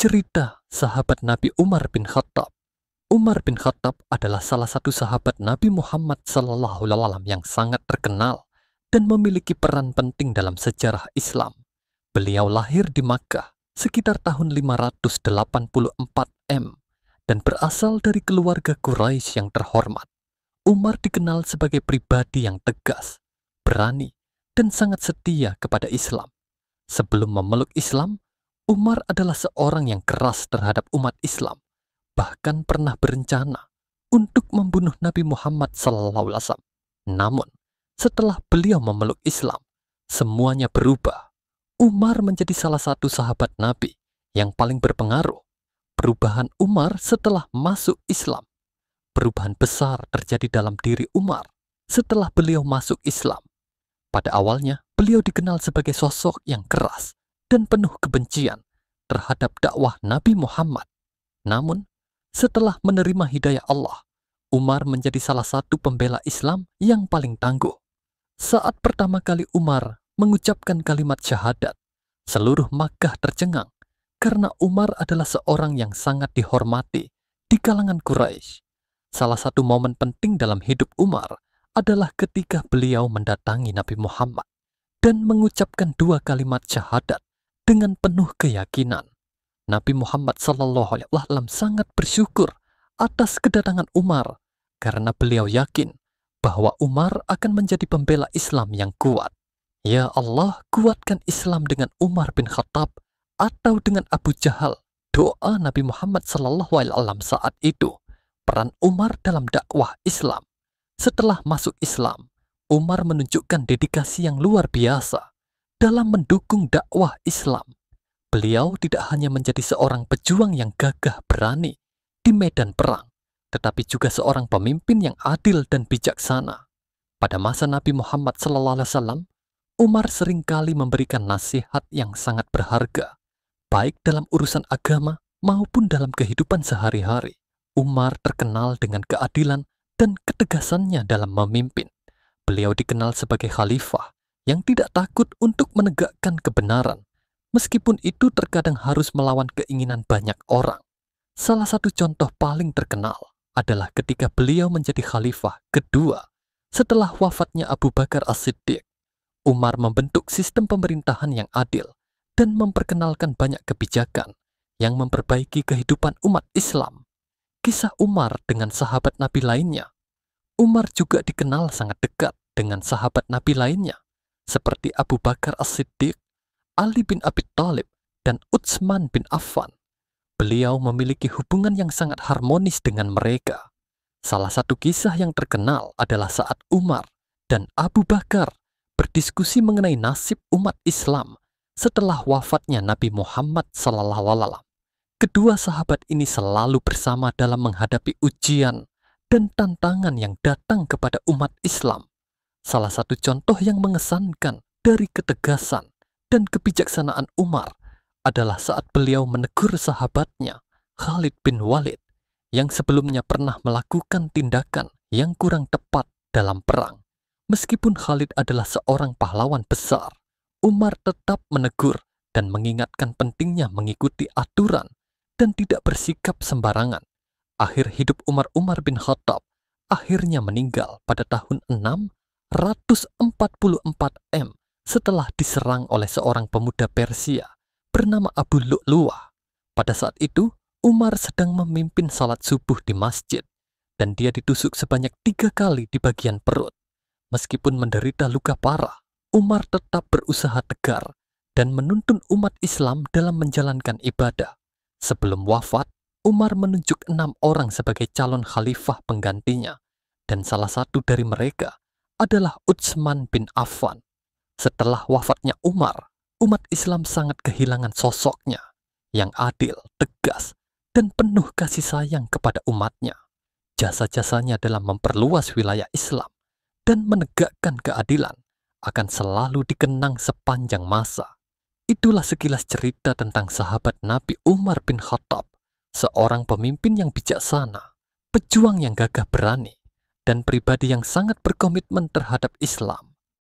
Cerita sahabat Nabi Umar bin Khattab. Umar bin Khattab adalah salah satu sahabat Nabi Muhammad SAW yang sangat terkenal dan memiliki peran penting dalam sejarah Islam. Beliau lahir di Makkah sekitar tahun 584 M dan berasal dari keluarga Quraisy yang terhormat. Umar dikenal sebagai pribadi yang tegas, berani, dan sangat setia kepada Islam. Sebelum memeluk Islam, Umar adalah seorang yang keras terhadap umat Islam, bahkan pernah berencana untuk membunuh Nabi Muhammad SAW. Namun, setelah beliau memeluk Islam, semuanya berubah. Umar menjadi salah satu sahabat Nabi yang paling berpengaruh. Perubahan Umar setelah masuk Islam. Perubahan besar terjadi dalam diri Umar setelah beliau masuk Islam. Pada awalnya, beliau dikenal sebagai sosok yang keras dan penuh kebencian terhadap dakwah Nabi Muhammad. Namun, setelah menerima hidayah Allah, Umar menjadi salah satu pembela Islam yang paling tangguh. Saat pertama kali Umar mengucapkan kalimat syahadat, seluruh Makkah tercengang karena Umar adalah seorang yang sangat dihormati di kalangan Quraisy. Salah satu momen penting dalam hidup Umar adalah ketika beliau mendatangi Nabi Muhammad dan mengucapkan dua kalimat syahadat dengan penuh keyakinan. Nabi Muhammad SAW sangat bersyukur atas kedatangan Umar karena beliau yakin bahwa Umar akan menjadi pembela Islam yang kuat. Ya Allah, kuatkan Islam dengan Umar bin Khattab atau dengan Abu Jahal. Doa Nabi Muhammad SAW saat itu. Peran Umar dalam dakwah Islam. Setelah masuk Islam, Umar menunjukkan dedikasi yang luar biasa dalam mendukung dakwah Islam. Beliau tidak hanya menjadi seorang pejuang yang gagah berani di medan perang, tetapi juga seorang pemimpin yang adil dan bijaksana. Pada masa Nabi Muhammad SAW, Umar seringkali memberikan nasihat yang sangat berharga, baik dalam urusan agama maupun dalam kehidupan sehari-hari. Umar terkenal dengan keadilan dan ketegasannya dalam memimpin. Beliau dikenal sebagai khalifah yang tidak takut untuk menegakkan kebenaran, meskipun itu terkadang harus melawan keinginan banyak orang. Salah satu contoh paling terkenal adalah ketika beliau menjadi khalifah kedua setelah wafatnya Abu Bakar As-Siddiq. Umar membentuk sistem pemerintahan yang adil dan memperkenalkan banyak kebijakan yang memperbaiki kehidupan umat Islam. Kisah Umar dengan sahabat Nabi lainnya. Umar juga dikenal sangat dekat dengan sahabat Nabi lainnya, seperti Abu Bakar As-Siddiq, Ali bin Abi Thalib, dan Utsman bin Affan. Beliau memiliki hubungan yang sangat harmonis dengan mereka. Salah satu kisah yang terkenal adalah saat Umar dan Abu Bakar berdiskusi mengenai nasib umat Islam setelah wafatnya Nabi Muhammad SAW. Kedua sahabat ini selalu bersama dalam menghadapi ujian dan tantangan yang datang kepada umat Islam. Salah satu contoh yang mengesankan dari ketegasan dan kebijaksanaan Umar adalah saat beliau menegur sahabatnya Khalid bin Walid yang sebelumnya pernah melakukan tindakan yang kurang tepat dalam perang. Meskipun Khalid adalah seorang pahlawan besar, Umar tetap menegur dan mengingatkan pentingnya mengikuti aturan dan tidak bersikap sembarangan. Akhir hidup Umar bin Khattab akhirnya meninggal pada tahun 644 M setelah diserang oleh seorang pemuda Persia bernama Abu Lu'lu'ah. Pada saat itu, Umar sedang memimpin salat subuh di masjid dan dia ditusuk sebanyak 3 kali di bagian perut. Meskipun menderita luka parah, Umar tetap berusaha tegar dan menuntun umat Islam dalam menjalankan ibadah. Sebelum wafat, Umar menunjuk 6 orang sebagai calon khalifah penggantinya, dan salah satu dari mereka adalah Utsman bin Affan. Setelah wafatnya Umar, umat Islam sangat kehilangan sosoknya yang adil, tegas, dan penuh kasih sayang kepada umatnya. Jasa-jasanya dalam memperluas wilayah Islam dan menegakkan keadilan akan selalu dikenang sepanjang masa. Itulah sekilas cerita tentang sahabat Nabi Umar bin Khattab, seorang pemimpin yang bijaksana, pejuang yang gagah berani, dan pribadi yang sangat berkomitmen terhadap Islam.